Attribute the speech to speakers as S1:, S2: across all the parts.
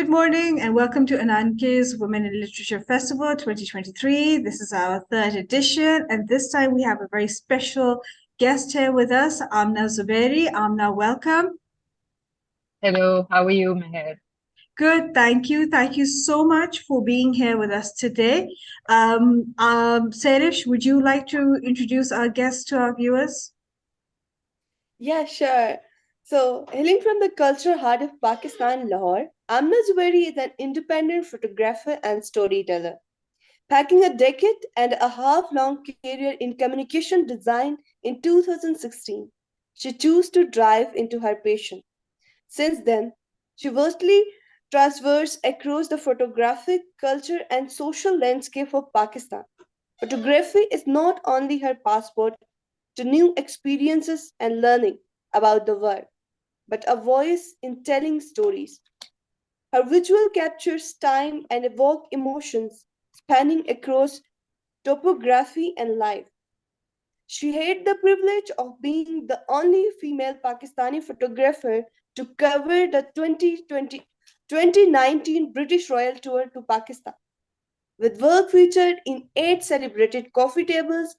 S1: Good morning and welcome to Ananke's Women in Literature Festival 2023. This is our third edition, and this time we have a very special guest here with us, Amna Zuberi. Amna, welcome.
S2: Hello, how are you, Mehr?
S1: Good, thank you. Thank you so much for being here with us today. Sehrish, would you like to introduce our guest to our viewers?
S3: Yeah, sure. So, hailing from the cultural heart of Pakistan, Lahore, Amna Zuberi is an independent photographer and storyteller. Packing a decade and a half long career in communication design in 2016, she chose to dive into her passion. Since then, she vastly traversed across the photographic, culture, and social landscape of Pakistan. Photography is not only her passport to new experiences and learning about the world, but a voice in telling stories. Her visual captures time and evoke emotions spanning across topography and life. She had the privilege of being the only female Pakistani photographer to cover the 2019 British Royal Tour to Pakistan, with work featured in 8 celebrated coffee tables,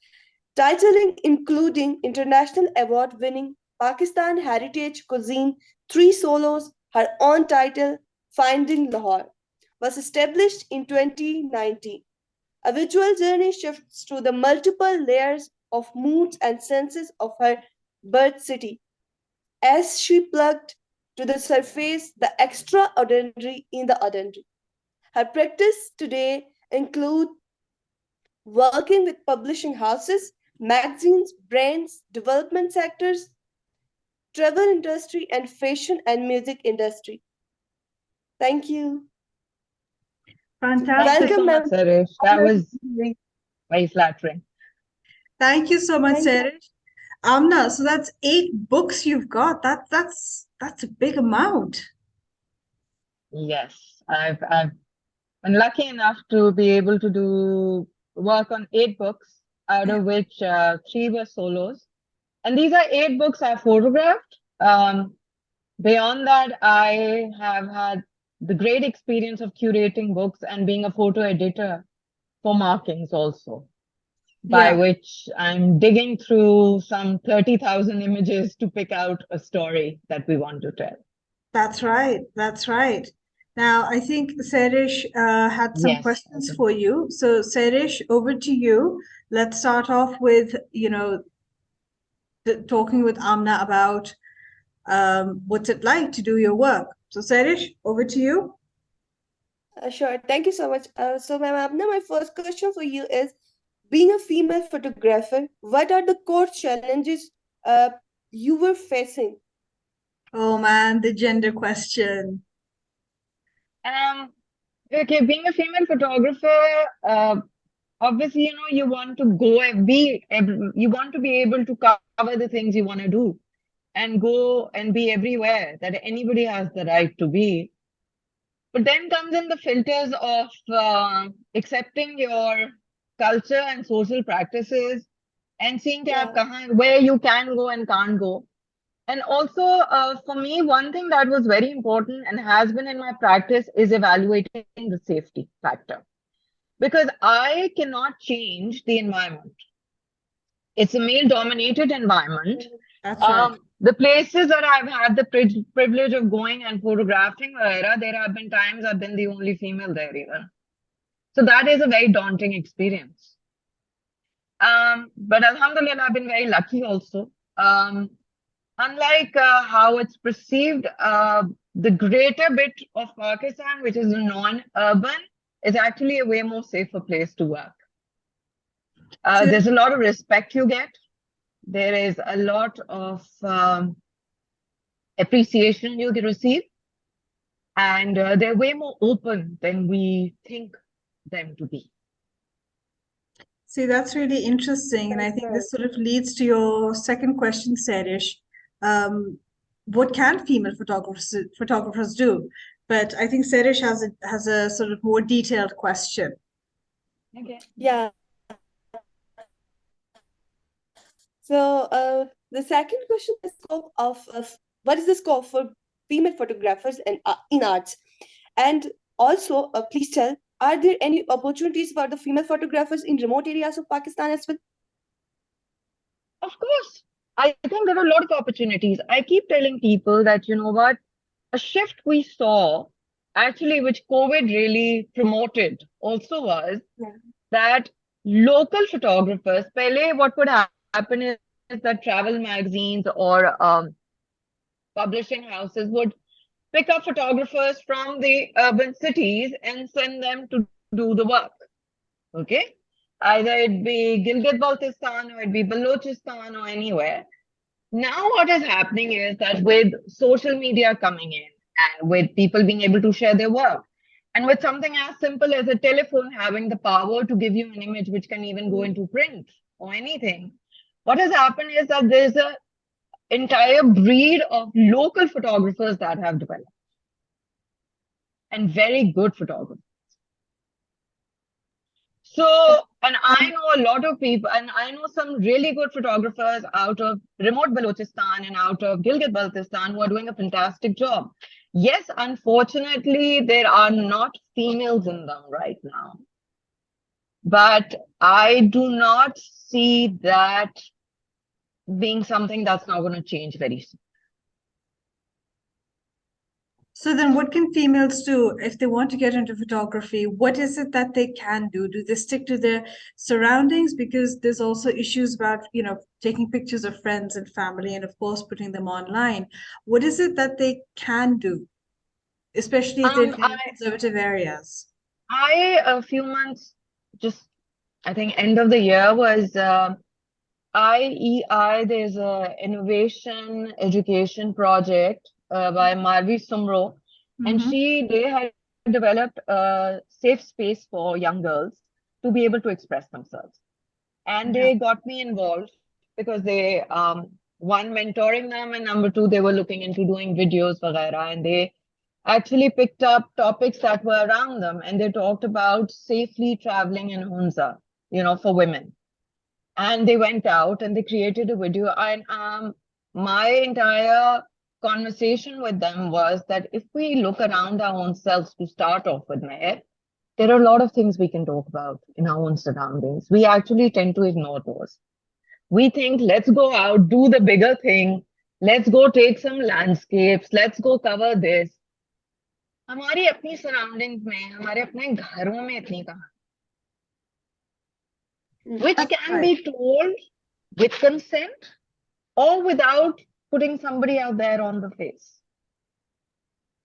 S3: titling including international award-winning Pakistan Heritage Cuisine, 3 solos, her own title, Finding Lahore, was established in 2019. A visual journey shifts through the multiple layers of moods and senses of her birth city as she plugged to the surface the extraordinary in the ordinary. Her practice today include working with publishing houses, magazines, brands, development sectors, travel industry, and fashion and music industry. Thank you.
S1: Fantastic.
S2: Thank you so
S3: Welcome,
S2: much,
S3: ma'am.
S2: Sehrish. That was very flattering.
S1: Thank you so much,
S3: Thank you.
S1: Sehrish. Amna, so that's 8 books you've got. That's a big amount.
S2: Yes, I've been lucky enough to be able to do work on 8 books, out of which 3 were solos. And these are 8 books I photographed. Beyond that, I have had the great experience of curating books and being a photo editor for markings also, by
S1: Yeah,
S2: which I'm digging through some 30,000 images to pick out a story that we want to tell.
S1: that's right. That's right. Now, I think Sehrish had some
S2: Yes.
S1: questions for you. So, Sehrish, over to you. Let's start off with, talking with Amna about what's it like to do your work. So, Sehrish, over to you.
S3: Sure. Thank you so much. So, ma'am, Abna, my first question for you is, being a female photographer, what are the core challenges you were facing?
S1: Oh man, the gender question.
S2: Um, okay, being a female photographer, obviously, you want to go and you want to be able to cover the things you want to do and go and be everywhere that anybody has the right to be. But then comes in the filters of accepting your culture and social practices and seeing
S3: Yeah.
S2: where you can go and can't go. And also, for me, one thing that was very important and has been in my practice is evaluating the safety factor. Because I cannot change the environment. It's a male-dominated environment.
S1: That's right.
S2: The places that I've had the privilege of going and photographing, there have been times I've been the only female there even. So that is a very daunting experience. But Alhamdulillah, I've been very lucky also. Unlike how it's perceived, the greater bit of Pakistan, which is non-urban, is actually a way more safer place to work. There's a lot of respect you get. There is a lot of appreciation you can receive. And they're way more open than we think them to be.
S1: See, that's really interesting. And I think this sort of leads to your second question, Sehrish. What can female photographers do? But I think Sehrish has a sort of more detailed question.
S2: Okay.
S3: Yeah. So the second question is scope of what is the scope for female photographers and in arts? And also, please tell, are there any opportunities for the female photographers in remote areas of Pakistan as well?
S2: Of course, I think there are a lot of opportunities. I keep telling people that, you know what, a shift we saw actually, which COVID really promoted also was that local photographers, pehle what would happen is that travel magazines or publishing houses would pick up photographers from the urban cities and send them to do the work. Okay? Either it be Gilgit-Baltistan or it be Balochistan or anywhere. Now what is happening is that with social media coming in and with people being able to share their work, and with something as simple as a telephone having the power to give you an image which can even go into print or anything, what has happened is that there's an entire breed of local photographers that have developed, and very good photographers. So, and I know a lot of people, and I know some really good photographers out of remote Balochistan and out of Gilgit-Baltistan who are doing a fantastic job. Yes, unfortunately, there are not females in them right now. But I do not see that being something that's not going to change very soon.
S1: So then what can females do if they want to get into photography? What is it that they can do? Do they stick to their surroundings? Because there's also issues about, taking pictures of friends and family and of course putting them online. What is it that they can do, especially if they're in conservative areas?
S2: A few months, I think end of the year was IEI, there's a innovation education project by Marvi Sumro, and they had developed a safe space for young girls to be able to express themselves. And they got me involved because they, one, mentoring them, and number two, they were looking into doing videos, vaghaira, and they actually picked up topics that were around them, and they talked about safely traveling in Hunza, for women. And they went out and they created a video. And my entire conversation with them was that if we look around our own selves to start off with, Mehr, there are a lot of things we can talk about in our own surroundings. We actually tend to ignore those. We think, let's go out, do the bigger thing. Let's go take some landscapes. Let's go cover this. हमारी अपनी surroundings में, हमारे अपने घरों में इतनी कहानी, which can be told with consent or without putting somebody out there on the face.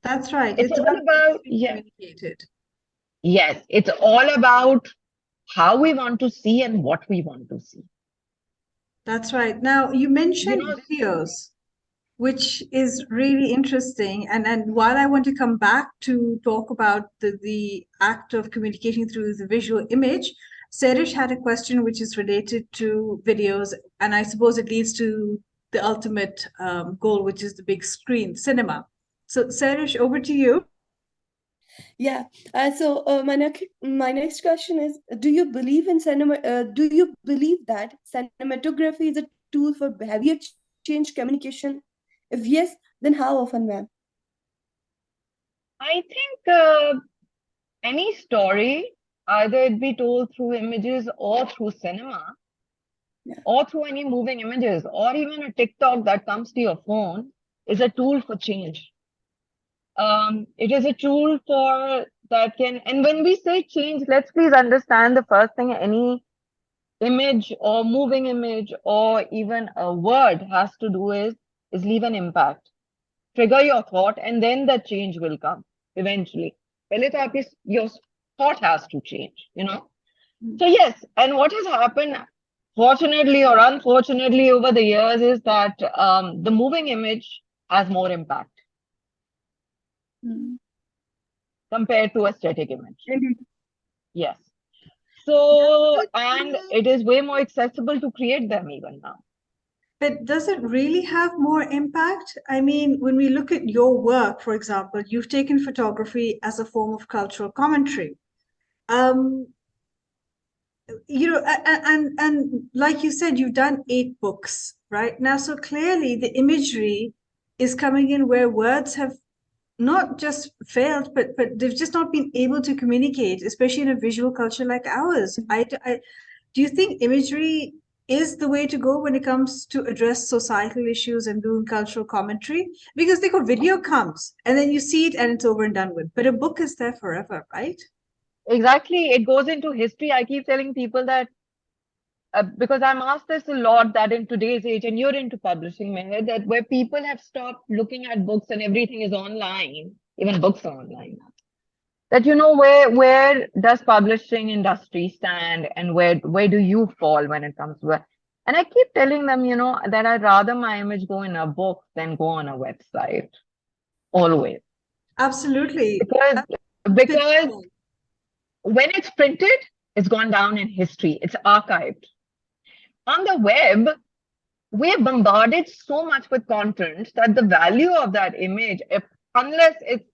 S1: That's right.
S2: It's all about communicated. Yes, it's all about how we want to see and what we want to see.
S1: That's right. Now, you mentioned videos, which is really interesting. And while I want to come back to talk about the act of communicating through the visual image, Sehrish had a question which is related to videos, and I suppose it leads to the ultimate goal, which is the big screen, cinema. So, Sehrish, over to you.
S3: Yeah. So my next question is: do you believe in cinema? Do you believe that cinematography is a tool for behavior change communication? If yes, then how often, ma'am?
S2: I think any story, either it be told through images or through cinema, or through any moving images, or even a TikTok that comes to your phone, is a tool for change. It is a tool for that can, and when we say change, let's please understand the first thing any image or moving image or even a word has to do is leave an impact, trigger your thought, and then the change will come eventually. Your thought has to change, So yes, and what has happened, fortunately or unfortunately over the years, is that the moving image has more impact compared to a static image. Yes. So, and it is way more accessible to create them even now.
S1: But does it really have more impact? I mean, when we look at your work, for example, you've taken photography as a form of cultural commentary. And like you said, you've done 8 books right now. So clearly the imagery is coming in where words have not just failed, but they've just not been able to communicate, especially in a visual culture like ours. Do you think imagery is the way to go when it comes to address societal issues and doing cultural commentary? Because the video comes and then you see it and it's over and done with. But a book is there forever, right?
S2: Exactly. It goes into history. I keep telling people that because I'm asked this a lot, that in today's age, and you're into publishing, Mehr, that where people have stopped looking at books and everything is online, even books are online now. That where does publishing industry stand, and where do you fall when it comes to it? And I keep telling them, that I'd rather my image go in a book than go on a website. Always.
S1: Absolutely.
S2: Because when it's printed, it's gone down in history. It's archived. On the web, we're bombarded so much with content that the value of that image, unless it's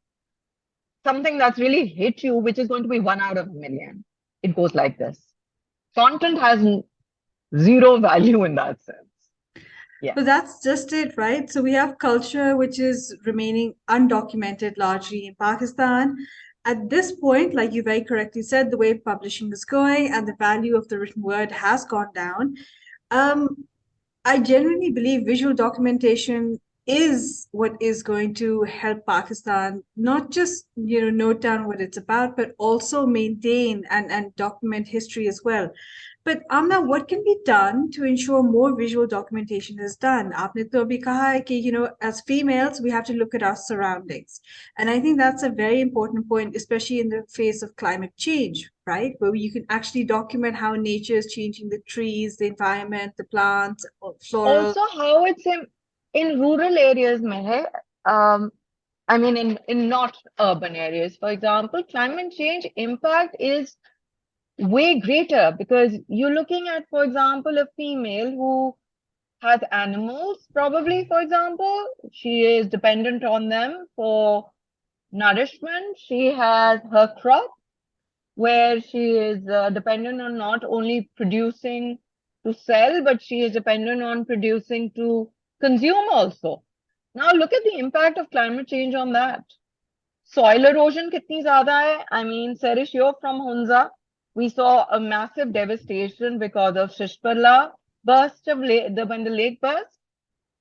S2: something that's really hit you, which is going to be 1 out of a million, it goes like this. Content has zero value in that sense. Yeah.
S1: But that's just it, right? So we have culture which is remaining undocumented largely in Pakistan. At this point, like you very correctly said, the way publishing is going and the value of the written word has gone down. I genuinely believe visual documentation is what is going to help Pakistan not just note down what it's about, but also maintain and document history as well. But Amna, what can be done to ensure more visual documentation is done? आपने तो अभी कहा है कि as females we have to look at our surroundings, and I think that's a very important point, especially in the face of climate change, right? Where you can actually document how nature is changing, the trees, the environment, the plants, floral.
S2: Also, how it's in rural areas, Mehr. I mean, in not urban areas, for example, climate change impact is way greater, because you're looking at, for example, a female who has animals, probably, for example, she is dependent on them for nourishment. She has her crop, where she is dependent on not only producing to sell, but she is dependent on producing to consume also. Now look at the impact of climate change on that. Soil erosion kitni zyada hai. I mean, Sehrish, you're from Hunza. We saw a massive devastation because of Shishparla burst when the lake burst.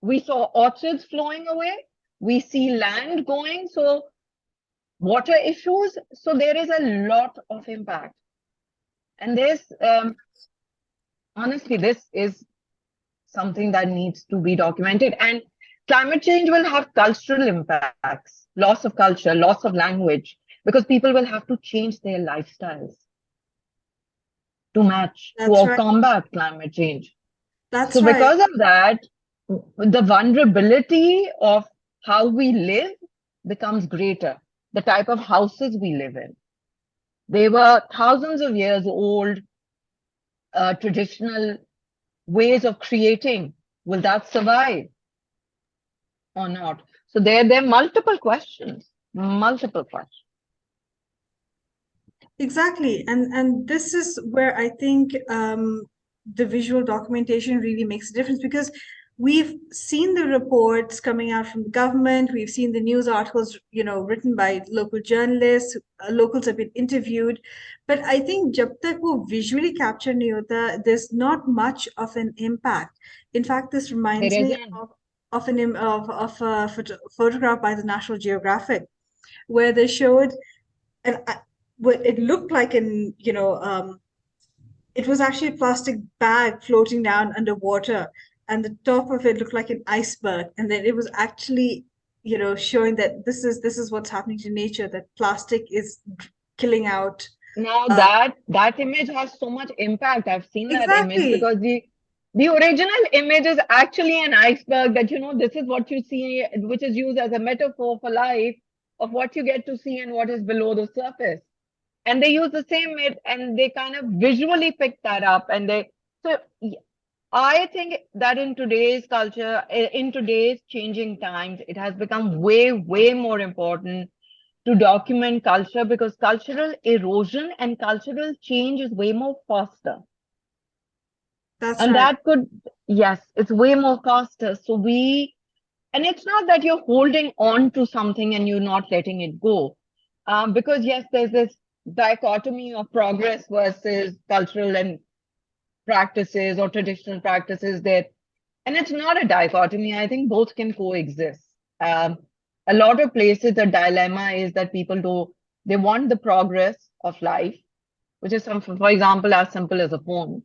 S2: We saw orchards flowing away. We see land going. So water issues. So there is a lot of impact. And this, honestly, this is something that needs to be documented. And climate change will have cultural impacts, loss of culture, loss of language, because people will have to change their lifestyles to match, to combat climate change.
S1: That's
S2: so
S1: right.
S2: Because of that, the vulnerability of how we live becomes greater. The type of houses we live in. They were thousands of years old, traditional ways of creating. Will that survive or not? So there are multiple questions,
S1: Exactly. And this is where I think the visual documentation really makes a difference, because we've seen the reports coming out from the government. We've seen the news articles, written by local journalists. Locals have been interviewed. But I think jab tak wo visually capture nahi hota, there's not much of an impact. In fact, this reminds me of a photograph by the National Geographic, where they showed, and it looked like it was actually a plastic bag floating down underwater, and the top of it looked like an iceberg, and then it was actually showing that this is what's happening to nature, that plastic is killing out.
S2: Now that image has so much impact. I've seen that image, because the original image is actually an iceberg, that this is what you see, which is used as a metaphor for life, of what you get to see and what is below the surface. And they use the same and they kind of visually pick that up. So I think that in today's culture, in today's changing times, it has become way, way more important to document culture, because cultural erosion and cultural change is way more faster.
S1: That's
S2: and
S1: right.
S2: That could, yes, it's way more faster. So And it's not that you're holding on to something and you're not letting it go. Because yes, there's this dichotomy of progress versus cultural and practices or traditional practices there. And it's not a dichotomy. I think both can coexist. Um, a lot of places, the dilemma is that they want the progress of life, which is for example, as simple as a phone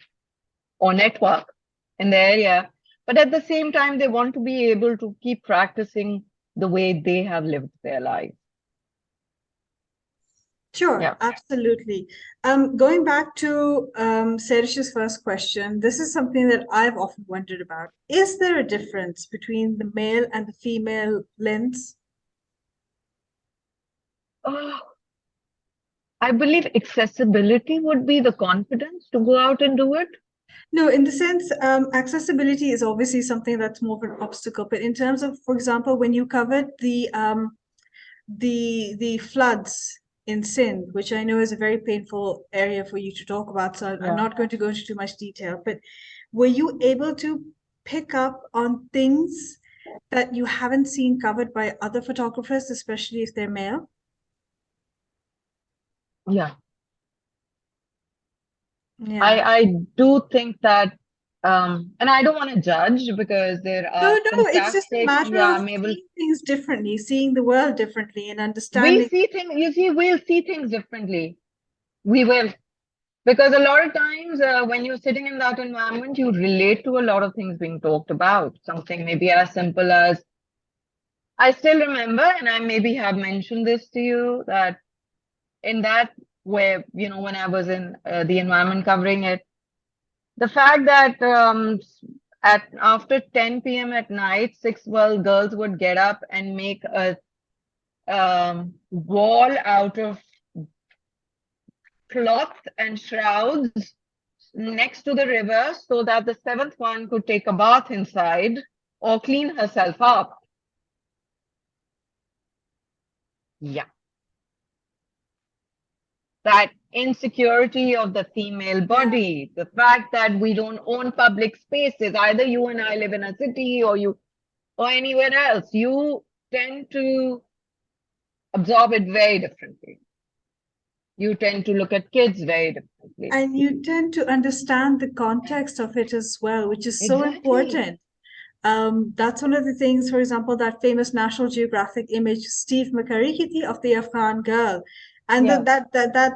S2: or network in the area. But at the same time, they want to be able to keep practicing the way they have lived their life.
S1: Sure,
S2: Yeah.
S1: absolutely. Going back to Serish's first question, this is something that I've often wondered about. Is there a difference between the male and the female lens?
S2: Oh, I believe accessibility would be the confidence to go out and do it.
S1: No, in the sense, accessibility is obviously something that's more of an obstacle. But in terms of, for example, when you covered the floods in Sindh, which I know is a very painful area for you to talk about, so I'm not going to go into too much detail, but were you able to pick up on things that you haven't seen covered by other photographers, especially if they're male?
S2: Yeah.
S1: Yeah.
S2: I do think that, and I don't want to judge because there are
S1: No, it's just a
S2: fantastic,
S1: matter
S2: yeah,
S1: of seeing things differently, seeing the world differently, and
S2: we
S1: understanding.
S2: see things, you see, we'll see things differently. We will. Because a lot of times when you're sitting in that environment, you relate to a lot of things being talked about. Something maybe as simple as, I still remember, and I maybe have mentioned this to you, that in that where, when I was in the environment covering it, the fact that after 10 p.m. at night, girls would get up and make a wall out of cloth and shrouds next to the river so that the seventh one could take a bath inside or clean herself up. Yeah. That insecurity of the female body, the fact that we don't own public spaces, either you and I live in a city or anywhere else, you tend to absorb it very differently. You tend to look at kids very differently.
S1: And you tend to understand the context of it as well, which is so important. That's one of the things, for example, that famous National Geographic image, Steve McCurry of the Afghan girl. And the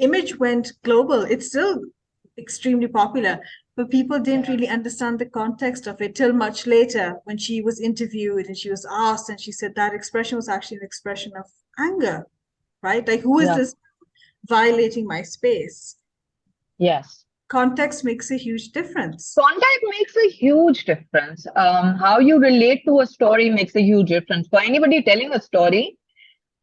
S1: image went global. It's still extremely popular, but people didn't really understand the context of it till much later when she was interviewed and she was asked, and she said that expression was actually an expression of anger, right? Like, who is this violating my space?
S2: Yes.
S1: Context makes a huge difference.
S2: Context makes a huge difference. How you relate to a story makes a huge difference. For anybody telling a story,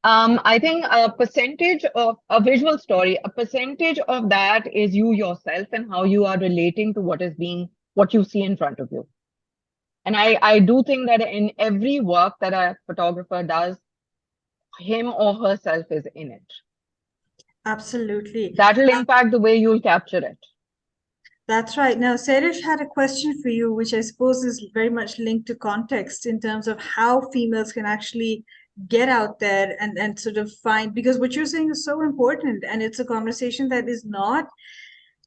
S2: I think a percentage of a visual story, a percentage of that is you yourself and how you are relating to what you see in front of you. And I do think that in every work that a photographer does, him or herself is in it.
S1: Absolutely.
S2: That will impact the way you'll capture it.
S1: That's right. Now, Sehrish had a question for you, which I suppose is very much linked to context in terms of how females can actually get out there and sort of find, because what you're saying is so important, and it's a conversation that is not,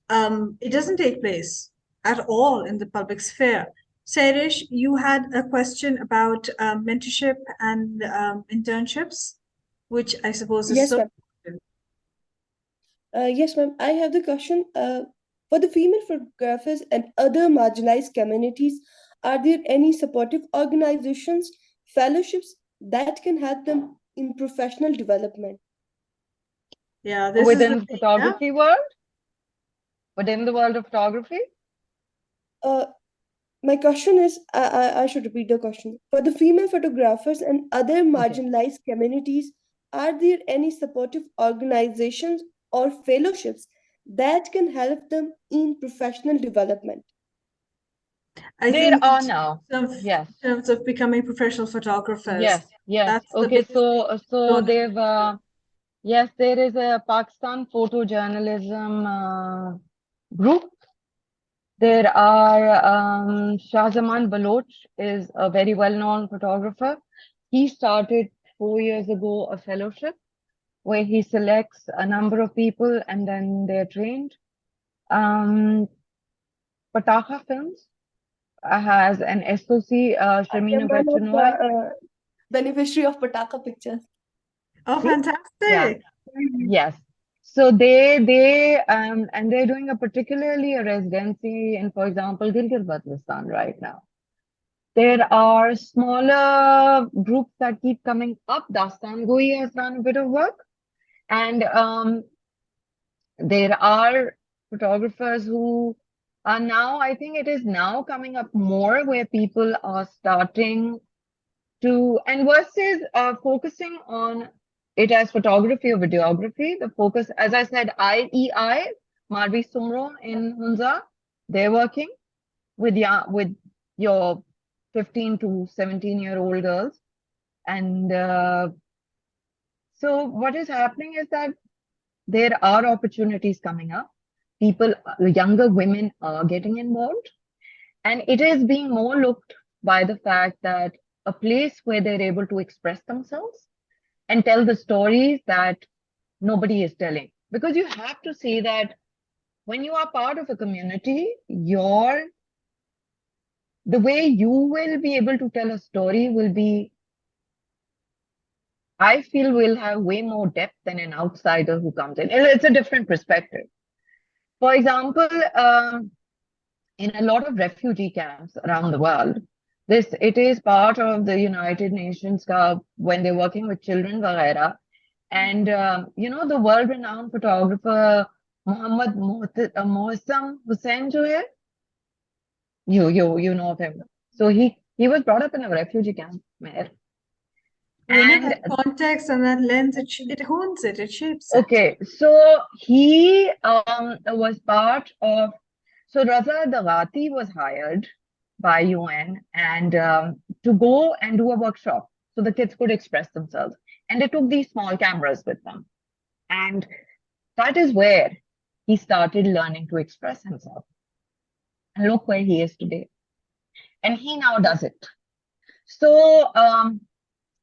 S1: it doesn't take place at all in the public sphere. Sehrish, you had a question about mentorship and internships, which I suppose is so important.
S3: Yes, ma'am. I have the question. For the female photographers and other marginalized communities, are there any supportive organizations, fellowships that can help them in professional development?
S1: Yeah, this
S2: within
S1: is
S2: the photography world? Within the world of photography?
S3: My question is, I should repeat the question. For the female photographers and other marginalized communities, are there any supportive organizations or fellowships that can help them in professional development?
S1: I
S2: There
S1: think
S2: are now. Yes.
S1: in terms of becoming professional photographers.
S2: Yes.
S1: That's the
S2: Okay,
S1: biggest thing.
S2: so they've yes, there is a Pakistan photojournalism group There are Shahzaman Baloch is a very well-known photographer. He started 4 years ago a fellowship where he selects a number of people and then they're trained. Pataka Films has an SOC,
S3: I am
S2: Shamina
S3: one of
S2: Kanwal.
S3: the beneficiary of Pataka pictures.
S1: Oh,
S2: See? Yeah.
S1: fantastic.
S2: Yes. So and they're doing particularly a residency in, for example, Gilgit-Baltistan right now. There are smaller groups that keep coming up. Dastan Goi has done a bit of work. And there are photographers who are now, I think it is now coming up more where people are starting to, and versus focusing on it as photography or videography, the focus, as I said, IEI, Marvi Sumro in Hunza, they're working with your 15 to 17-year-old girls. And so what is happening is that there are opportunities coming up. People, younger women are getting involved. And it is being more looked by the fact that a place where they're able to express themselves and tell the stories that nobody is telling. Because you have to say that when you are part of a community, the way you will be able to tell a story will be, I feel, will have way more depth than an outsider who comes in. It's a different perspective. For example, in a lot of refugee camps around the world, it is part of the United Nations when they're working with children, vagaira. And the world-renowned photographer Muhammad Mohsam Husain jo hai, you know of him. So he was brought up in a refugee camp, Mehr.
S1: And that context and that lens, it hones it, it shapes it.
S2: Okay, so he was part of. So Raza Dagati was hired by UN and to go and do a workshop so the kids could express themselves. And they took these small cameras with them. And that is where he started learning to express himself. And look where he is today. And he now does it. So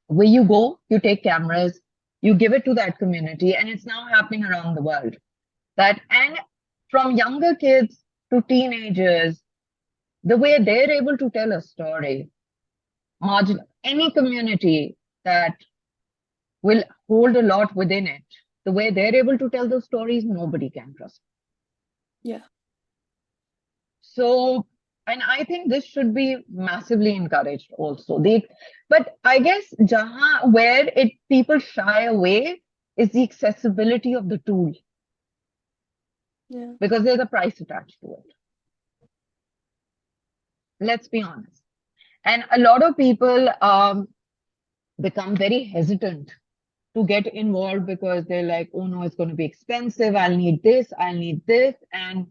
S2: where you go, you take cameras, you give it to that community, and it's now happening around the world. And from younger kids to teenagers, the way they're able to tell a story, any community that will hold a lot within it, the way they're able to tell those stories, nobody can trust.
S3: Yeah.
S2: So, and I think this should be massively encouraged also. But I guess where people shy away is the accessibility of the tool.
S3: Yeah.
S2: Because there's a price attached to it. Let's be honest. And a lot of people become very hesitant to get involved because they're like, oh no, it's going to be expensive. I'll need this. And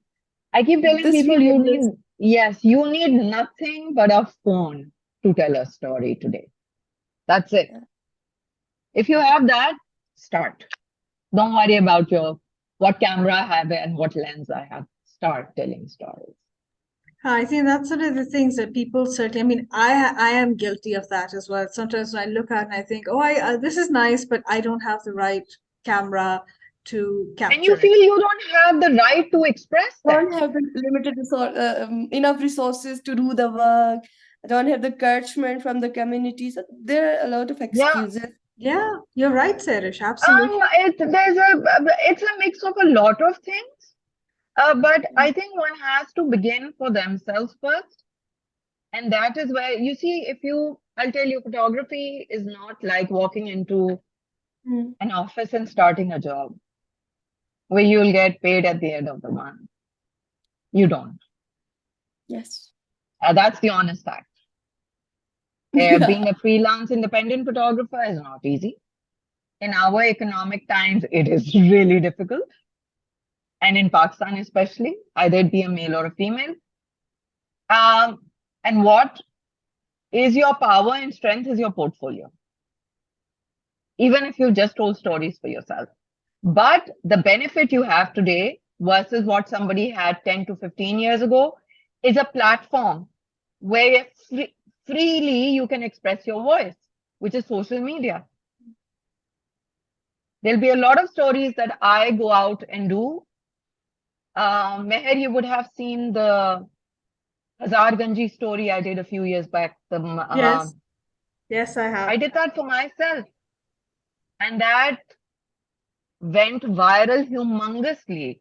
S2: I keep telling people, you need nothing but a phone to tell a story today. That's it.
S3: Yeah.
S2: If you have that, start. Don't worry about what camera I have and what lens I have. Start telling stories.
S1: I think that's one of the things that people certainly, I mean, I am guilty of that as well. Sometimes when I look at it and I think, oh, this is nice, but I don't have the right camera to capture
S2: and you feel you don't have the right to express that.
S3: Don't have the enough resources to do the work. Don't have the encouragement from the community. So there are a lot of excuses.
S1: Yeah, you're right, Sehrish. Absolutely.
S2: It's a mix of a lot of things. But I think one has to begin for themselves first. And that is where, you see, I'll tell you, photography is not like walking into an office and starting a job where you'll get paid at the end of the month. You don't.
S3: Yes.
S2: That's the honest fact. Being a freelance independent photographer is not easy. In our economic times, it is really difficult. And in Pakistan especially, either it be a male or a female. And what is your power and strength is your portfolio. Even if you just told stories for yourself. But the benefit you have today versus what somebody had 10 to 15 years ago is a platform where freely you can express your voice, which is social media. There'll be a lot of stories that I go out and do. Mehr, you would have seen the Hazarganji story I did a few years back.
S1: Yes. Yes, I have.
S2: I did that for myself. And that went viral humongously.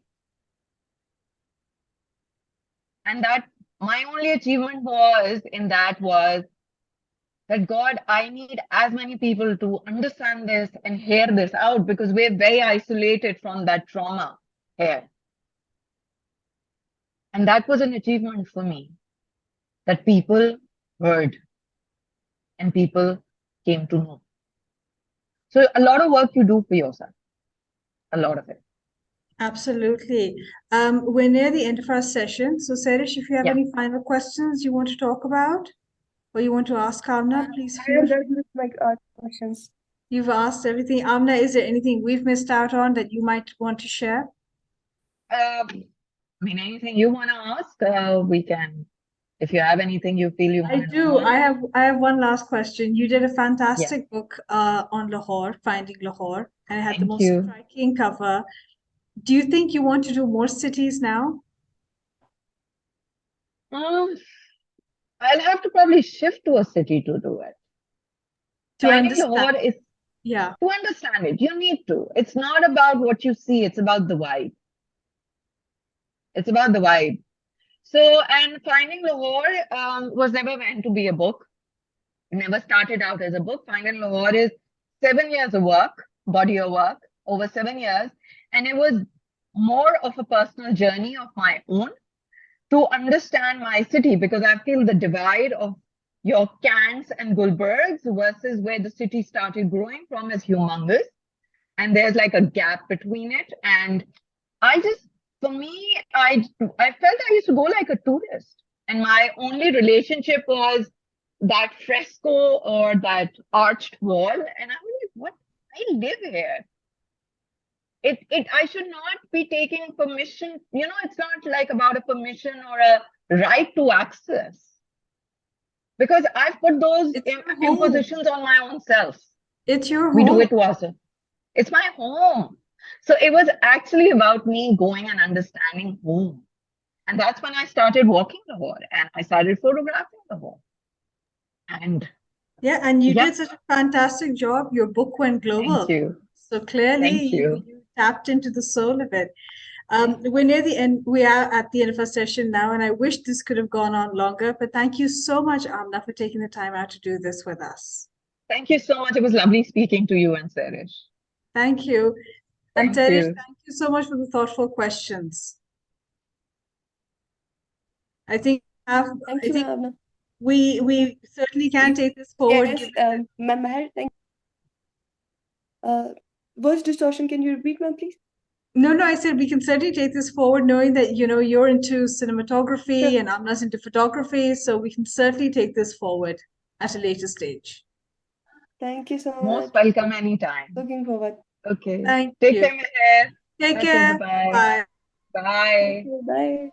S2: And that my only achievement was that God, I need as many people to understand this and hear this out, because we're very isolated from that trauma here. And that was an achievement for me, that people heard and people came to know. So a lot of work you do for yourself, a lot of it.
S1: Absolutely. We're near the end of our session. So, Sehrish, if you have
S2: Yeah.
S1: any final questions you want to talk about or you want to ask Amna, please
S3: I
S1: feel
S3: am
S1: free.
S3: done with my questions.
S1: You've asked everything. Amna, is there anything we've missed out on that you might want to share?
S2: I mean, anything you want to ask, we can. If you have anything you feel you
S1: I
S2: want to know
S1: do.
S2: more.
S1: I have one last question. You did a fantastic book on Lahore, Finding Lahore, and it had the
S2: Thank
S1: most
S2: you.
S1: striking cover. Do you think you want to do more cities now?
S2: I'll have to probably shift to a city to do it.
S1: To
S2: Finding
S1: understand.
S2: Lahore is
S1: Yeah.
S2: to understand it. You need to. It's not about what you see, it's about the vibe. It's about the vibe. So, and Finding Lahore was never meant to be a book. It never started out as a book. Finding Lahore is 7 years of work, body of work, over 7 years. And it was more of a personal journey of my own to understand my city, because I feel the divide of your Cants and Gulbergs versus where the city started growing from is humongous. And there's like a gap between it. And I just, for me, I felt I used to go like a tourist. And my only relationship was that fresco or that arched wall. And I was like, what? I live here. I should not be taking permission. It's not like about a permission or a right to access, because I've put those
S1: It's your home.
S2: impositions on my own self.
S1: It's your
S2: We do
S1: home.
S2: it to ourselves. It's my home. So it was actually about me going and understanding home. And that's when I started walking Lahore and I started photographing Lahore. And
S1: Yeah, and you
S2: yeah,
S1: did such a fantastic job. Your book went global.
S2: thank you.
S1: So clearly
S2: Thank you.
S1: you tapped into the soul of it. We're near the end. We are at the end of our session now, and I wish this could have gone on longer, but thank you so much, Amna, for taking the time out to do this with us.
S2: Thank you so much. It was lovely speaking to you and Sehrish.
S1: Thank you. And
S2: Thank
S1: Sehrish,
S2: you.
S1: thank you so much for the thoughtful questions. I think
S3: Thank you, Amna.
S1: we certainly can take this forward.
S3: Yes, Mehr, thank voice distortion, can you repeat, ma'am, please?
S1: No, I said we can certainly take this forward, knowing that you're into cinematography
S3: Sure.
S1: and Amna's into photography, so we can certainly take this forward at a later stage.
S3: Thank you so much.
S2: Most welcome anytime.
S3: Looking forward.
S2: Okay.
S1: Thank
S2: Take
S1: you.
S2: care, Mehr.
S1: Take
S2: Okay,
S1: care.
S2: bye-bye.
S1: Bye.
S2: Bye.
S3: Bye.